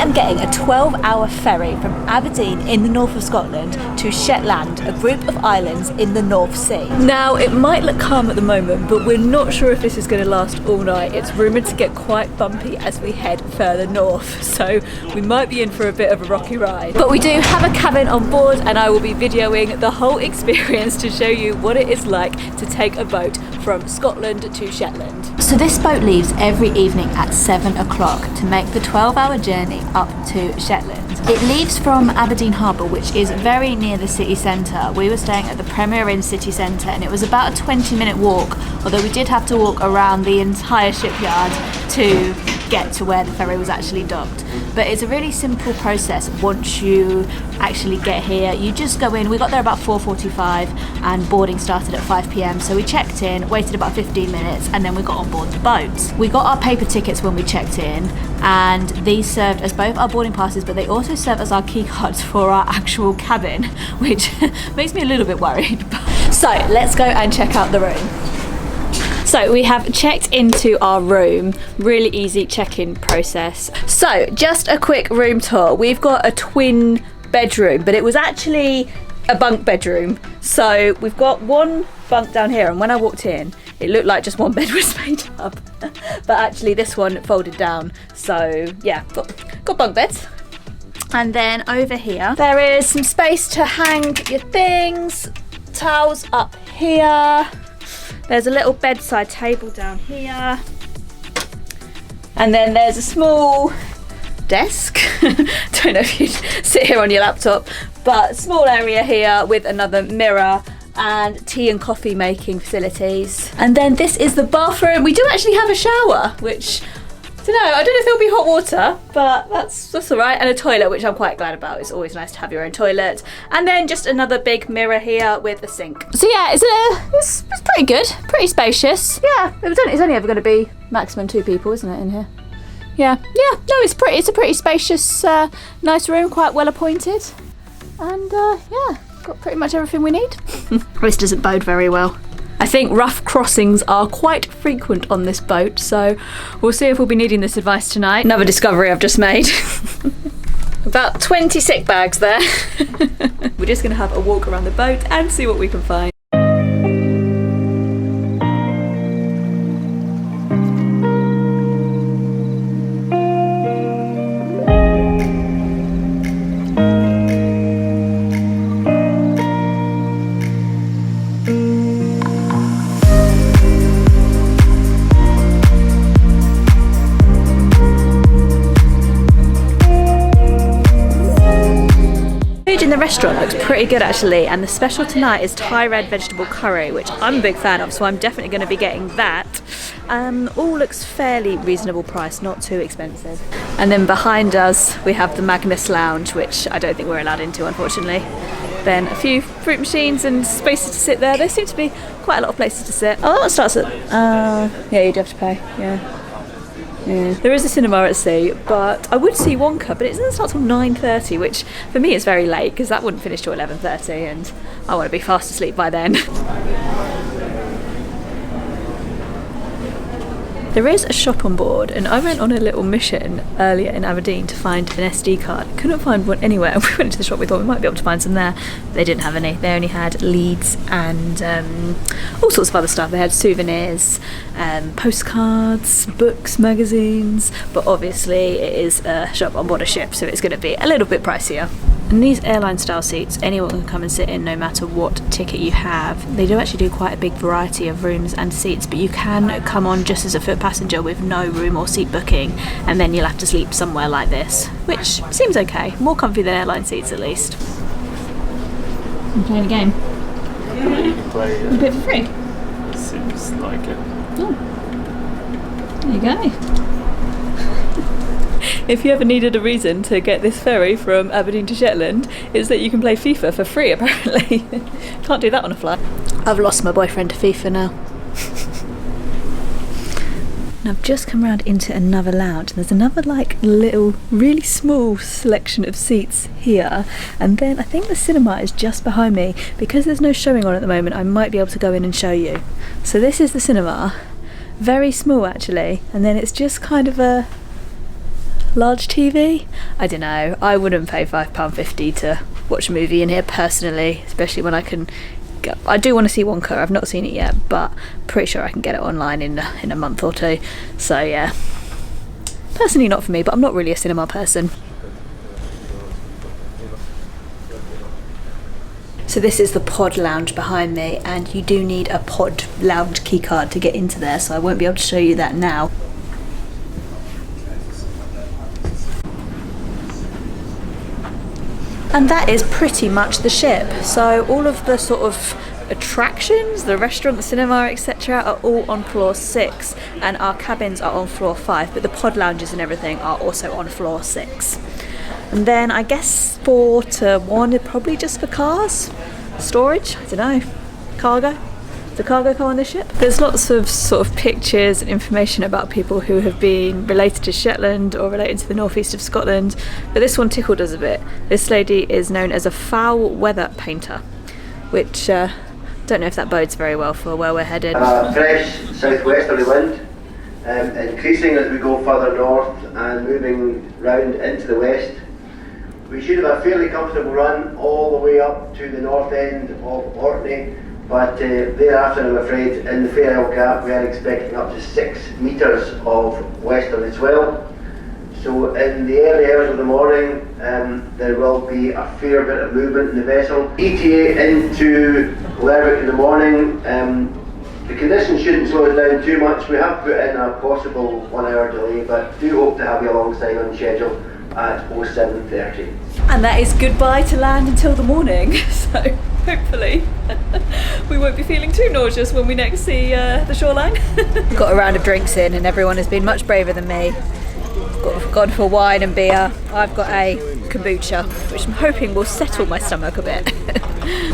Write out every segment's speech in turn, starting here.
am getting a 12-hour ferry from Aberdeen in the north of Scotland to Shetland, a group of islands in the North Sea. Now, it might look calm at the moment, but we're not sure if this is going to last all night. It's rumoured to get quite bumpy as we head further north, so we might be in for a bit of a rocky ride. But we do have a cabin on board, and I will be videoing the whole experience to show you what it is like to take a boat from Scotland to Shetland. So this boat leaves every evening at 7 o'clock to make the 12-hour journey up to Shetland. It leaves from Aberdeen Harbour, which is very near the city centre. We were staying at the Premier Inn city centre, and it was about a 20-minute walk, although we did have to walk around the entire shipyard to get to where the ferry was actually docked. But it's a really simple process once you actually get here. You just go in. We got there about 4:45 and boarding started at 5 p.m. So we checked in, waited about 15 minutes, and then we got on board the boat. We got our paper tickets when we checked in, and these served as both our boarding passes, but they also serve as our key cards for our actual cabin, which makes me a little bit worried. So let's go and check out the room. So we have checked into our room, really easy check-in process. So just a quick room tour. We've got a twin bedroom, but it was actually a bunk bedroom. So we've got one bunk down here, and when I walked in, it looked like just one bed was made up. But actually this one folded down. So yeah, got bunk beds. And then over here, there is some space to hang your things, towels up here. There's a little bedside table down here. And then there's a small desk. Don't know if you'd sit here on your laptop, but small area here with another mirror and tea and coffee making facilities. And then this is the bathroom. We do actually have a shower, which I don't know if there'll be hot water, but that's all right. And a toilet, which I'm quite glad about. It's always nice to have your own toilet. And then just another big mirror here with a sink. So yeah, it's pretty good, pretty spacious. Yeah, it's only ever going to be maximum 2 people, isn't it, in here? Yeah, no, it's a pretty spacious, nice room, quite well appointed. And yeah, got pretty much everything we need. This doesn't bode very well. I think rough crossings are quite frequent on this boat, so we'll see if we'll be needing this advice tonight. Another discovery I've just made. About 20 sick bags there. We're just going to have a walk around the boat and see what we can find. The restaurant looks pretty good actually, and the special tonight is Thai red vegetable curry, which I'm a big fan of, so I'm definitely going to be getting that. All looks fairly reasonable price, not too expensive. And then behind us we have the Magnus Lounge, which I don't think we're allowed into, unfortunately. Then a few fruit machines and spaces to sit there. There seem to be quite a lot of places to sit. Oh, that one starts at yeah, you do have to pay. Yeah. There is a cinema at sea, but I would see Wonka, but it doesn't start till 9:30, which for me is very late because that wouldn't finish till 11:30, and I want to be fast asleep by then. There is a shop on board, and I went on a little mission earlier in Aberdeen to find an SD card. Couldn't find one anywhere. We went into the shop, we thought we might be able to find some there. They didn't have any. They only had leads and all sorts of other stuff. They had souvenirs, postcards, books, magazines, but obviously it is a shop on board a ship, so it's going to be a little bit pricier. And these airline style seats, anyone can come and sit in no matter what ticket you have. They do actually do quite a big variety of rooms and seats, but you can come on just as a foot passenger with no room or seat booking, and then you'll have to sleep somewhere like this, which seems okay. More comfy than airline seats at least. I'm playing a game. Yeah, you can play a bit for free. Seems like it. Oh. There you go. If you ever needed a reason to get this ferry from Aberdeen to Shetland, it's that you can play FIFA for free, apparently. Can't do that on a flight. I've lost my boyfriend to FIFA now. And I've just come around into another lounge, and there's another little really small selection of seats here, and then I think the cinema is just behind me. Because there's no showing on at the moment, I might be able to go in and show you. So this is the cinema, very small actually, and then it's just kind of a large TV. I don't know, I wouldn't pay £5.50 to watch a movie in here personally, especially when I can go. I do want to see Wonka, I've not seen it yet, but pretty sure I can get it online in a month or two. So yeah, personally not for me, but I'm not really a cinema person. So this is the pod lounge behind me, and you do need a pod lounge keycard to get into there, so I won't be able to show you that now. And that is pretty much the ship. So all of the sort of attractions, the restaurant, the cinema, etc. are all on floor 6, and our cabins are on floor 5, but the pod lounges and everything are also on floor 6. And then I guess 4 to 1 are probably just for cars, storage, I don't know, cargo. The cargo car on this ship. There's lots of sort of pictures and information about people who have been related to Shetland or related to the northeast of Scotland, but this one tickled us a bit. This lady is known as a foul weather painter, which don't know if that bodes very well for where we're headed. Fresh southwesterly wind, increasing as we go further north and moving round into the west. We should have a fairly comfortable run all the way up to the north end of Orkney, but thereafter, I'm afraid, in the Ferry Aa gap we are expecting up to 6 metres of westerly swell. So in the early hours of the morning, there will be a fair bit of movement in the vessel. ETA into Lerwick in the morning. The conditions shouldn't slow us down too much. We have put in a possible 1 hour delay, but do hope to have you alongside on schedule at 07:30. And that is goodbye to land until the morning, so hopefully we won't be feeling too nauseous when we next see the shoreline. Got a round of drinks in and everyone has been much braver than me. Gone for wine and beer. I've got a kombucha, which I'm hoping will settle my stomach a bit.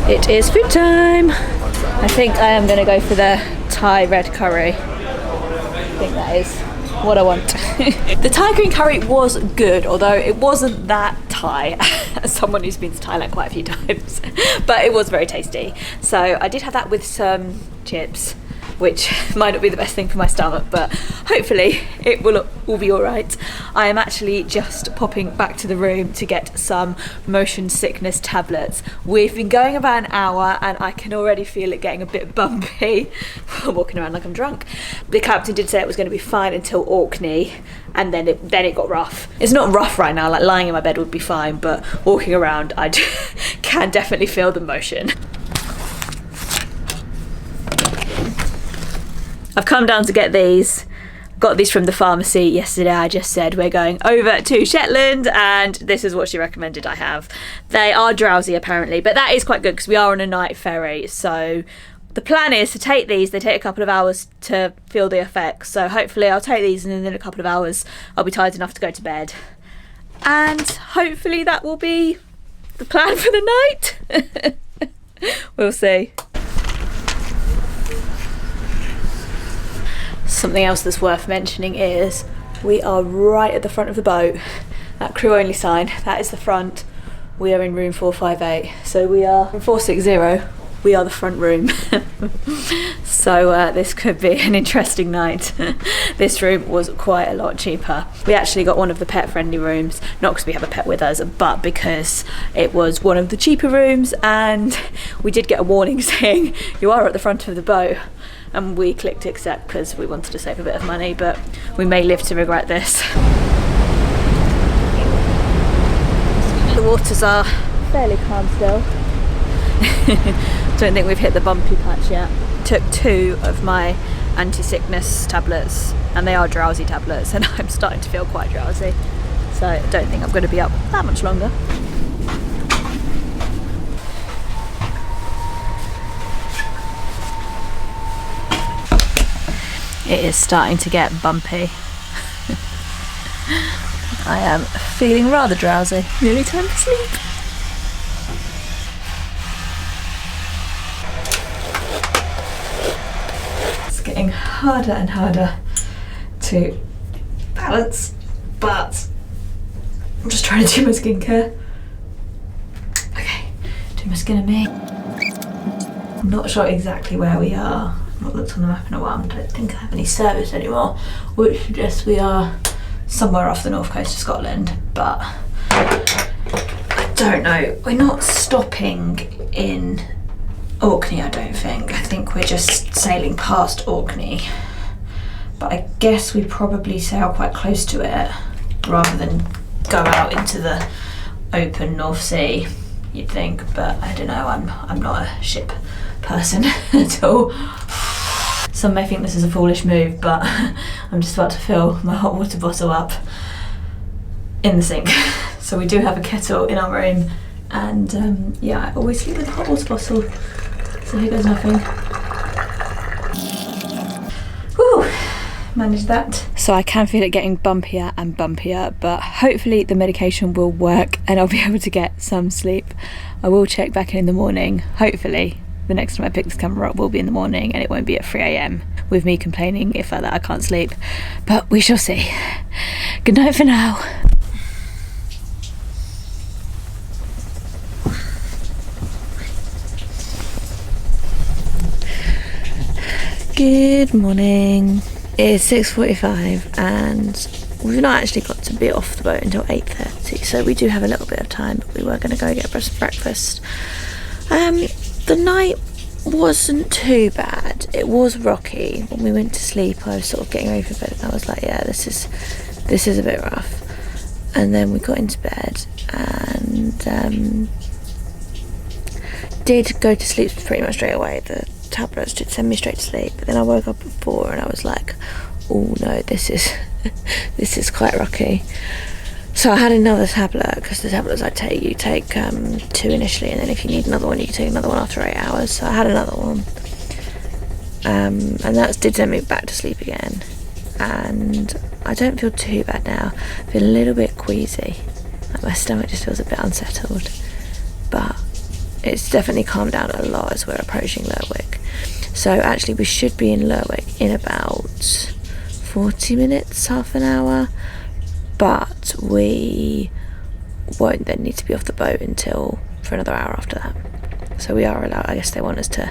It is food time. I think I am going to go for the Thai red curry. I think that is what I want. The Thai green curry was good, although it wasn't that Thai, as someone who's been to Thailand quite a few times, but it was very tasty. So I did have that with some chips, which might not be the best thing for my stomach, but hopefully it will all be all right. I am actually just popping back to the room to get some motion sickness tablets. We've been going about an hour and I can already feel it getting a bit bumpy. I'm walking around like I'm drunk. The captain did say it was going to be fine until Orkney, and then it got rough. It's not rough right now, like lying in my bed would be fine, but walking around I can definitely feel the motion. I've come down to get these. Got these from the pharmacy yesterday. I just said we're going over to Shetland and this is what she recommended I have. They are drowsy apparently, but that is quite good because we are on a night ferry. So the plan is to take these. They take a couple of hours to feel the effects. So hopefully I'll take these and then in a couple of hours I'll be tired enough to go to bed. And hopefully that will be the plan for the night. We'll see. Something else that's worth mentioning is we are right at the front of the boat. That crew only sign, that is the front. We are in room 458. So we are in 460. We are the front room. So this could be an interesting night. This room was quite a lot cheaper. We actually got one of the pet friendly rooms, not because we have a pet with us, but because it was one of the cheaper rooms and we did get a warning saying you are at the front of the boat. And we clicked accept because we wanted to save a bit of money, but we may live to regret this. The waters are fairly calm still. Don't think we've hit the bumpy patch yet. Took 2 of my anti-sickness tablets and they are drowsy tablets and I'm starting to feel quite drowsy. So I don't think I'm going to be up that much longer. It is starting to get bumpy. I am feeling rather drowsy. Nearly time to sleep. It's getting harder and harder to balance, but I'm just trying to do my skincare. Okay, do my skin and me. I'm not sure exactly where we are. I've not looked on the map in a while. I don't think I have any service anymore, which suggests we are somewhere off the north coast of Scotland, but I don't know. We're not stopping in Orkney, I don't think. I think we're just sailing past Orkney. But I guess we probably sail quite close to it rather than go out into the open North Sea, you'd think. But I don't know, I'm not a ship person at all. Some may think this is a foolish move, but I'm just about to fill my hot water bottle up in the sink. So we do have a kettle in our room, and yeah, I always sleep with a hot water bottle. So here goes nothing. Whew, managed that. So I can feel it getting bumpier and bumpier, but hopefully the medication will work and I'll be able to get some sleep. I will check back in the morning. Hopefully the next time I pick this camera up will be in the morning and it won't be at 3 AM with me complaining if like that I can't sleep. But we shall see. Good night for now. Good morning. It's 6:45 and we've not actually got to be off the boat until 8:30, so we do have a little bit of time, but we were going to go get breakfast. The night wasn't too bad. It was rocky. When we went to sleep, I was sort of getting ready for bed and I was like, yeah, this is a bit rough. And then we got into bed and did go to sleep pretty much straight away. The tablets did send me straight to sleep, but then I woke up at 4 and I was like, oh no, this is quite rocky. So I had another tablet, because the tablets I take, you take 2 initially, and then if you need another one you can take another one after 8 hours. So I had another one, and that did send me back to sleep again, and I don't feel too bad now. I feel a little bit queasy, like my stomach just feels a bit unsettled, but it's definitely calmed down a lot as we're approaching Lerwick. So actually we should be in Lerwick in about 40 minutes, half an hour, but we won't then need to be off the boat until for another hour after that. So we are allowed, I guess they want us to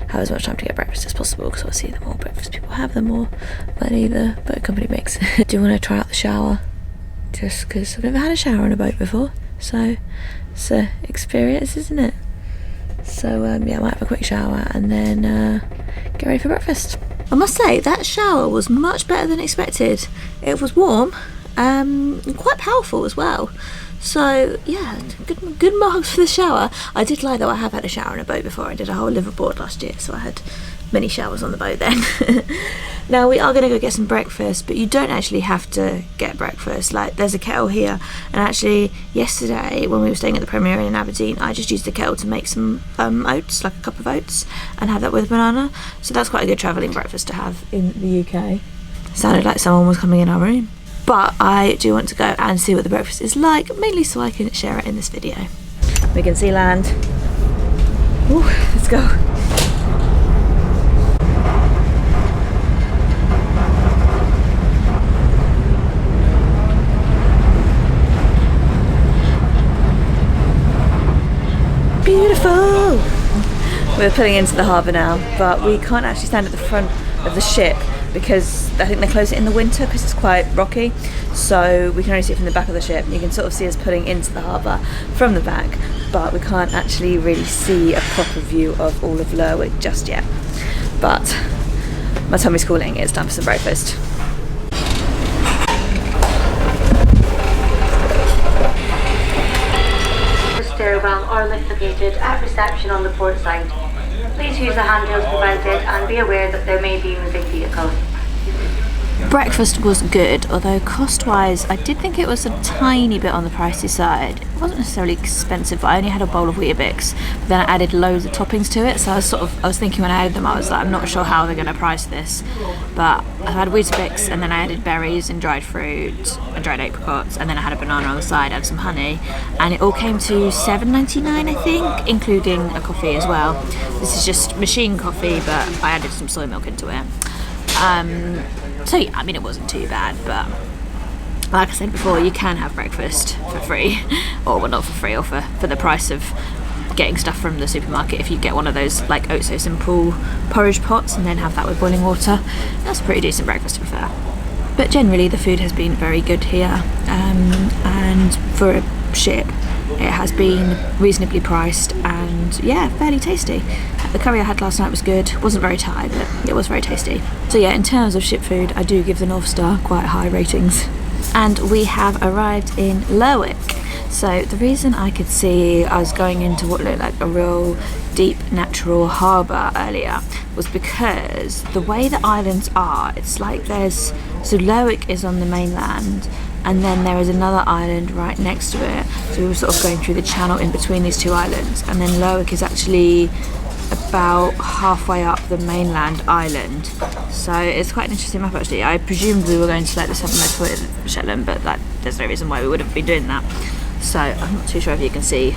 have as much time to get breakfast as possible, because obviously the more breakfast people have, the more money the boat company makes. Do you want to try out the shower? Just because I've never had a shower on a boat before, so it's an experience, isn't it? So yeah, I might have a quick shower and then get ready for breakfast. I must say that shower was much better than expected. It was warm, and quite powerful as well. So yeah, good marks for the shower. I did lie though, I have had a shower in a boat before. I did a whole liveaboard last year, so I had many showers on the boat then. Now we are going to go get some breakfast, but you don't actually have to get breakfast. Like, there's a kettle here, and actually yesterday when we were staying at the Premier Inn in Aberdeen, I just used the kettle to make some oats, like a cup of oats, and have that with a banana. So that's quite a good travelling breakfast to have in the UK. Sounded like someone was coming in our room. But I do want to go and see what the breakfast is like, mainly so I can share it in this video. We can see land. Ooh, let's go. Beautiful! We're pulling into the harbour now, but we can't actually stand at the front of the ship because I think they close it in the winter because it's quite rocky, so we can only see it from the back of the ship. You can sort of see us pulling into the harbour from the back, but we can't actually really see a proper view of all of Lerwick just yet. But my tummy's calling, it's time for some breakfast. Stairwell or lift located at reception on the port side. Please use the handrails provided and be aware that there may be moving vehicles. Breakfast was good, although cost-wise I did think it was a tiny bit on the pricey side. It wasn't necessarily expensive, but I only had a bowl of Weetabix, but then I added loads of toppings to it, so I was thinking when I added them, I was like, I'm not sure how they're going to price this, but I had Weetabix and then I added berries and dried fruit and dried apricots, and then I had a banana on the side and some honey, and it all came to $7.99 I think, including a coffee as well. This is just machine coffee, but I added some soy milk into it. So yeah, I mean, it wasn't too bad, but like I said before, you can have breakfast for free, or well, not for free, or for the price of getting stuff from the supermarket. If you get one of those like Oat So Simple porridge pots and then have that with boiling water, that's a pretty decent breakfast to be fair. But generally the food has been very good here, and for a ship it has been reasonably priced and yeah, fairly tasty. The curry I had last night was good, wasn't very Thai but it was very tasty. So yeah, in terms of ship food I do give the North Star quite high ratings. And we have arrived in Lerwick. So the reason I could see I was going into what looked like a real deep natural harbour earlier was because the way the islands are, it's like there's, so Lerwick is on the mainland and then there is another island right next to it. So we were sort of going through the channel in between these two islands, and then Lerwick is actually about halfway up the mainland island. So it's quite an interesting map actually. I presumed we were going to like the southernmost point of Shetland, but like, there's no reason why we would have been doing that. So I'm not too sure if you can see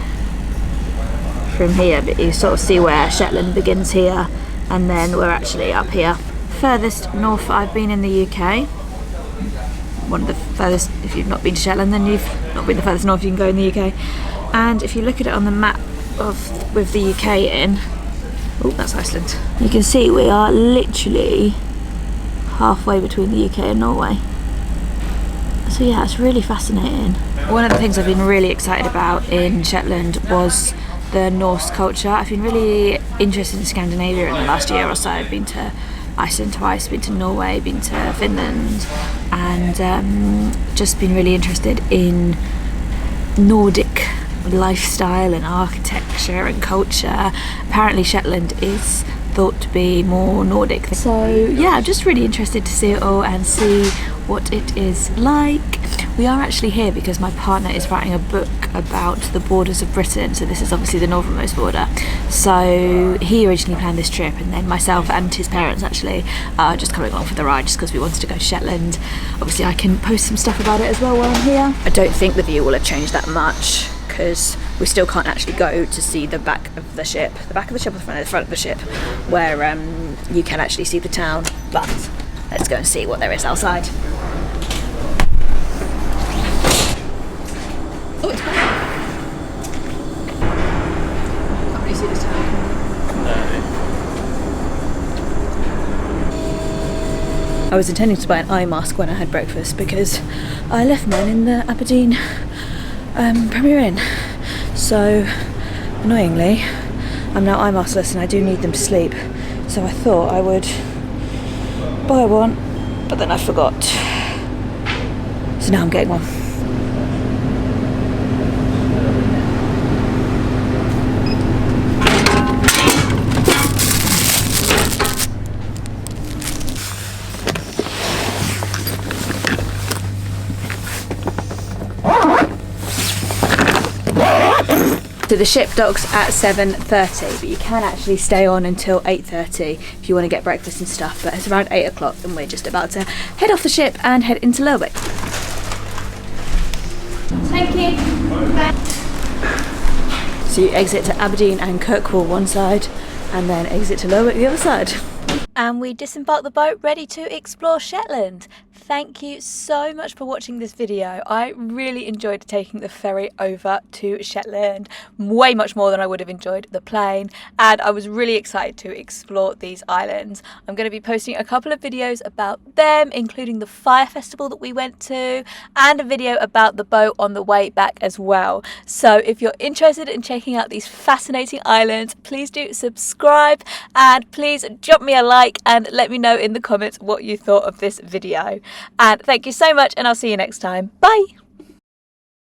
from here, but you sort of see where Shetland begins here, and then we're actually up here. Furthest north I've been in the UK. One of the furthest, if you've not been to Shetland, then you've not been the furthest north you can go in the UK. And if you look at it on the map of with the UK in, oh, that's Iceland. You can see we are literally halfway between the UK and Norway. So yeah, it's really fascinating. One of the things I've been really excited about in Shetland was the Norse culture. I've been really interested in Scandinavia in the last year or so. I've been to Iceland twice, been to Norway, been to Finland, and just been really interested in Nordic lifestyle and architecture and culture. Apparently Shetland is thought to be more Nordic. So yeah, I'm just really interested to see it all and see what it is like. We are actually here because my partner is writing a book about the borders of Britain, so this is obviously the northernmost border. So he originally planned this trip, and then myself and his parents actually are just coming along for the ride just because we wanted to go to Shetland. Obviously I can post some stuff about it as well while I'm here. I don't think the view will have changed that much because we still can't actually go to see the back of the ship. The back of the ship or the front of the ship, where you can actually see the town, but let's go and see what there is outside. Oh, it's quiet. Can't really see this town. I was intending to buy an eye mask when I had breakfast because I left mine in the Aberdeen Premier Inn. So annoyingly, I'm now eye maskless and I do need them to sleep. So I thought I would buy one, but then I forgot. So now I'm getting one. So the ship docks at 7:30, but you can actually stay on until 8:30 if you want to get breakfast and stuff, but it's around 8 o'clock and we're just about to head off the ship and head into Lerwick. Thank you. So you exit to Aberdeen and Kirkwall one side and then exit to Lerwick the other side. And we disembark the boat ready to explore Shetland. Thank you so much for watching this video. I really enjoyed taking the ferry over to Shetland, way much more than I would have enjoyed the plane, and I was really excited to explore these islands. I'm going to be posting a couple of videos about them, including the fire festival that we went to, and a video about the boat on the way back as well. So if you're interested in checking out these fascinating islands, please do subscribe, and please drop me a like and let me know in the comments what you thought of this video. And thank you so much, and I'll see you next time. Bye!